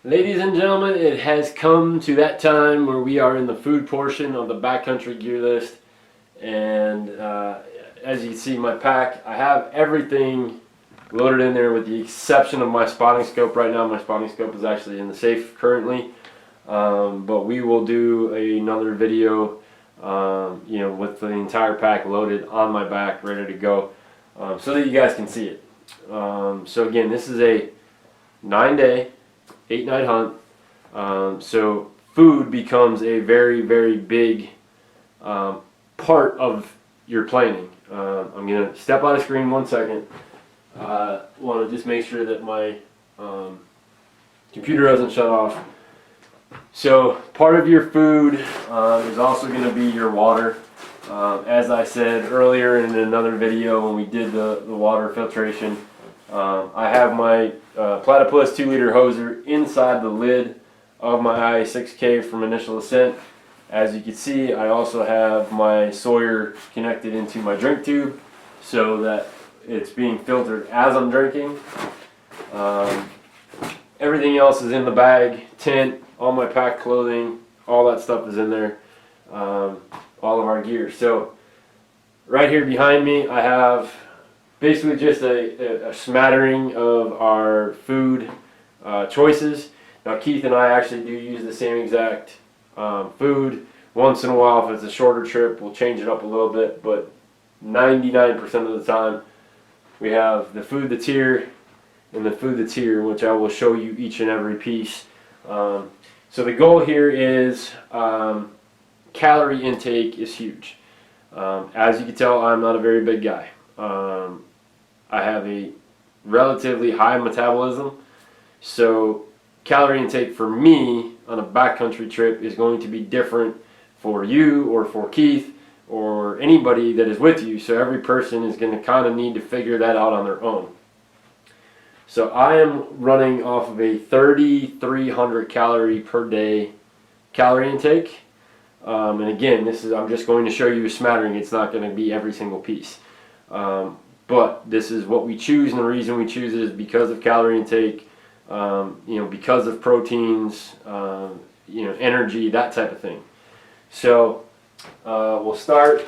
Ladies and gentlemen, it has come to that time where we are in the food portion of the Backcountry gear list. And as you can see, my pack, I have everything loaded in there with the exception of my spotting scope. Right now, my spotting scope is actually in the safe currently. But we will do another video, with the entire pack loaded on my back, ready to go, so that you guys can see it. So again, this is a 9-day, 8-night hunt. So food becomes a very, very big part of your planning. I'm going to step out of screen 1 second. I want to just make sure that my computer doesn't shut off. So part of your food is also going to be your water. As I said earlier in another video when we did the water filtration, I have my Platypus 2-liter hoser inside the lid of my IA6K from Initial Ascent. As you can see, I also have my Sawyer connected into my drink tube so that it's being filtered as I'm drinking. Everything else is in the bag, tent, all my pack clothing, all that stuff is in there, all of our gear. So right here behind me I have basically just a smattering of our food choices. Now Keith and I actually do use the same exact food. Once in a while, if it's a shorter trip, we'll change it up a little bit, but 99% of the time we have the food that's here and the food that's here, which I will show you each and every piece. So the goal here is calorie intake is huge. As you can tell, I'm not a very big guy. I have a relatively high metabolism, so calorie intake for me on a backcountry trip is going to be different for you or for Keith or anybody that is with you. So every person is going to kind of need to figure that out on their own. So I am running off of a 3,300 calorie per day calorie intake. And again, I'm just going to show you a smattering. It's not going to be every single piece. But this is what we choose, and the reason we choose it is because of calorie intake, because of proteins, energy, that type of thing. So we'll start.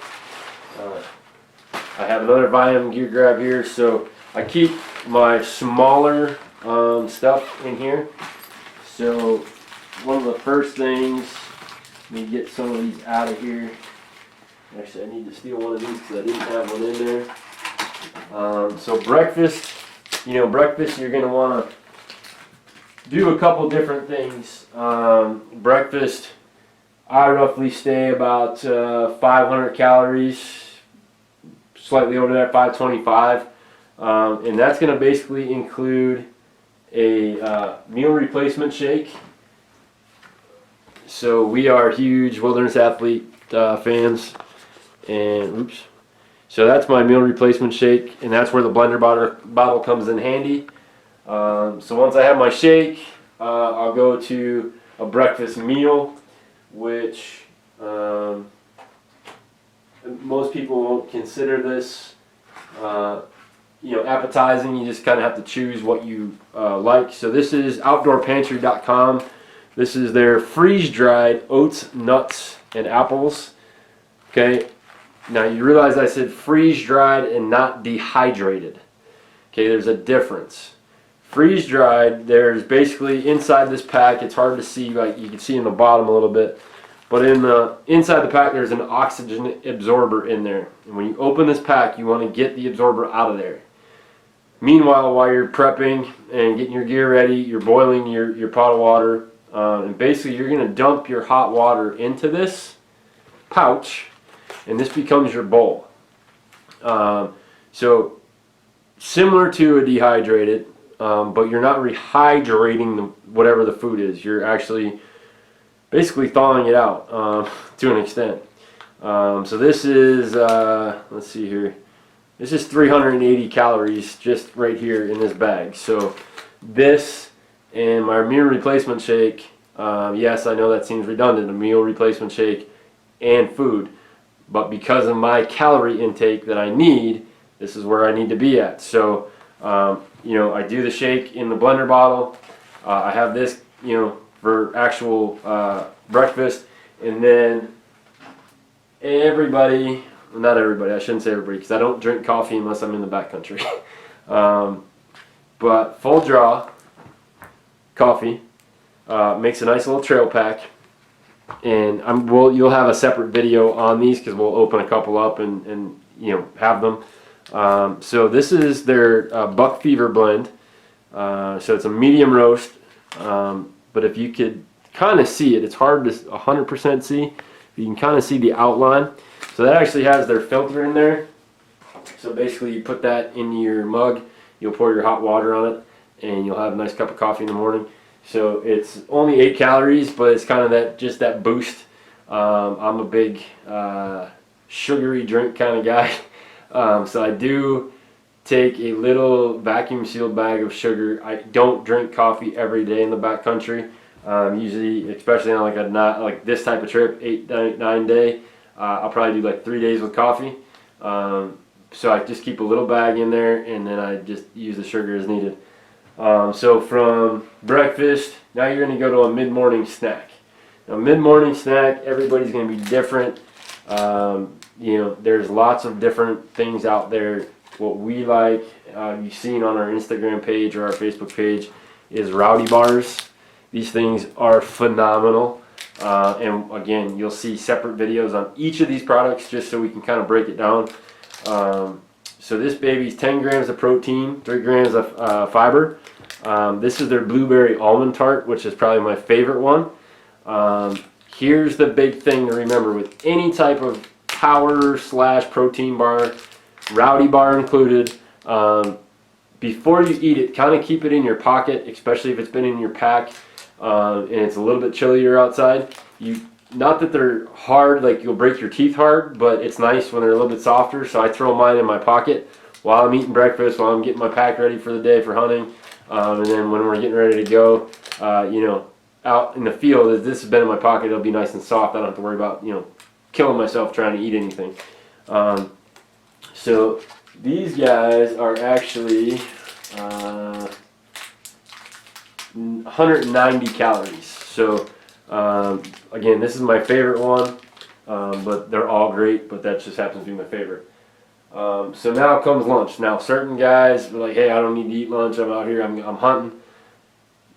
I have another Viam gear grab here, so I keep my smaller stuff in here. So one of the first things, let me get some of these out of here. Actually, I need to steal one of these because I didn't have one in there. So breakfast, you're going to want to do a couple different things. Breakfast, I roughly stay about 500 calories, slightly over that, 525. And that's going to basically include a meal replacement shake. So we are huge Wilderness Athlete fans, and so that's my meal replacement shake, and that's where the blender bottle comes in handy. So once I have my shake, I'll go to a breakfast meal, which most people won't consider this appetizing. You just kind of have to choose what you like. So this is outdoorpantry.com. This is their freeze-dried oats, nuts, and apples. Okay, now you realize I said freeze-dried and not dehydrated. Okay, there's a difference. Freeze-dried, there's basically inside this pack, it's hard to see, like you can see in the bottom a little bit, but inside the pack there's an oxygen absorber in there. And when you open this pack, you want to get the absorber out of there. Meanwhile, while you're prepping and getting your gear ready, you're boiling your pot of water, and basically you're going to dump your hot water into this pouch, and this becomes your bowl. So similar to a dehydrated, but you're not rehydrating whatever the food is. You're actually basically thawing it out to an extent. So this is, let's see here, this is 380 calories just right here in this bag. So this and my meal replacement shake, yes, I know that seems redundant, a meal replacement shake and food, but because of my calorie intake that I need, this is where I need to be at. So I do the shake in the blender bottle. I have this you know, for actual breakfast. And then everybody, not everybody, I shouldn't say everybody, because I don't drink coffee unless I'm in the backcountry. But full draw coffee makes a nice little trail pack. And you'll have a separate video on these because we'll open a couple up and you know, have them. So this is their Buck Fever blend. So it's a medium roast, but if you could kind of see it, it's hard to 100% see. You can kind of see the outline. So that actually has their filter in there. So basically you put that in your mug, you'll pour your hot water on it, and you'll have a nice cup of coffee in the morning. So it's only 8 calories, but it's kind of that boost. I'm a big sugary drink kind of guy. So I do take a little vacuum sealed bag of sugar. I don't drink coffee every day in the backcountry. Usually, especially on like this type of trip, 8-9 day, I'll probably do like 3 days with coffee. So I just keep a little bag in there, and then I just use the sugar as needed. So from breakfast, now you're going to go to a mid-morning snack. Now, mid-morning snack, everybody's going to be different. You know, there's lots of different things out there. What we like, you've seen on our Instagram page or our Facebook page, is Rowdy bars. These things are phenomenal. And again, you'll see separate videos on each of these products just so we can kind of break it down. So this baby's 10 grams of protein, 3 grams of fiber. This is their blueberry almond tart, which is probably my favorite one. Here's the big thing to remember with any type of power / protein bar, Rowdy bar included. Before you eat it, kind of keep it in your pocket, especially if it's been in your pack and it's a little bit chillier outside. Not that they're hard, like you'll break your teeth hard, but it's nice when they're a little bit softer. So I throw mine in my pocket while I'm eating breakfast, while I'm getting my pack ready for the day for hunting. And then when we're getting ready to go, you know, out in the field, if this has been in my pocket, it'll be nice and soft. I don't have to worry about, you know, killing myself trying to eat anything. So these guys are actually 190 calories. So again, this is my favorite one, but they're all great, but that just happens to be my favorite. So now comes lunch. Now certain guys are like, hey, I don't need to eat lunch, I'm out here, I'm hunting.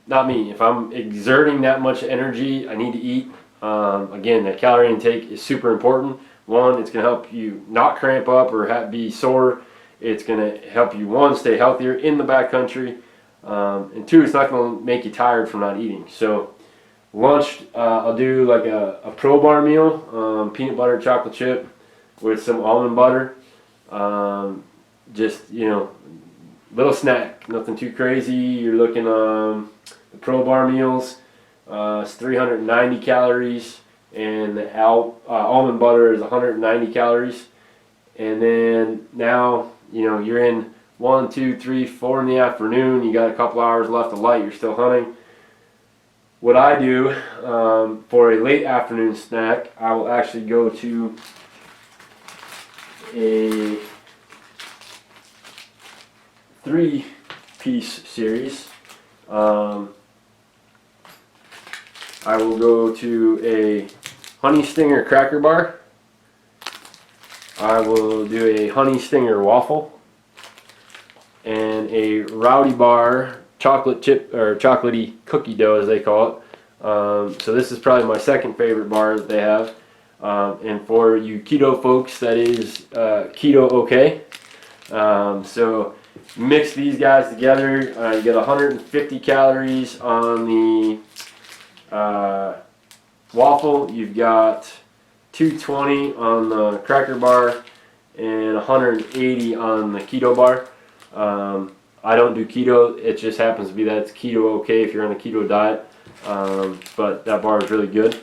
Not me. If I'm exerting that much energy, I need to eat. Again, the calorie intake is super important. One, it's going to help you not cramp up or be sore. It's going to help you, one, stay healthier in the backcountry, and two, it's not going to make you tired from not eating. So lunch, I'll do like a Pro Bar meal, peanut butter chocolate chip with some almond butter. Just, you know, little snack, nothing too crazy. You're looking the Pro Bar meals, it's 390 calories, and the almond butter is 190 calories. And then now, you know, you're in 1, 2, 3, 4 in the afternoon. You got a couple hours left of light. You're still hunting. What I do for a late afternoon snack, I will actually go to a 3-piece series. I will go to a Honey Stinger cracker bar. I will do a Honey Stinger waffle and a Rowdy bar chocolate chip or chocolatey cookie dough, as they call it. So this is probably my second favorite bar that they have. And for you keto folks, that is keto okay. So mix these guys together. You get 150 calories on the waffle. You've got 220 on the cracker bar and 180 on the keto bar. I don't do keto. It just happens to be that it's keto okay if you're on a keto diet. But that bar is really good.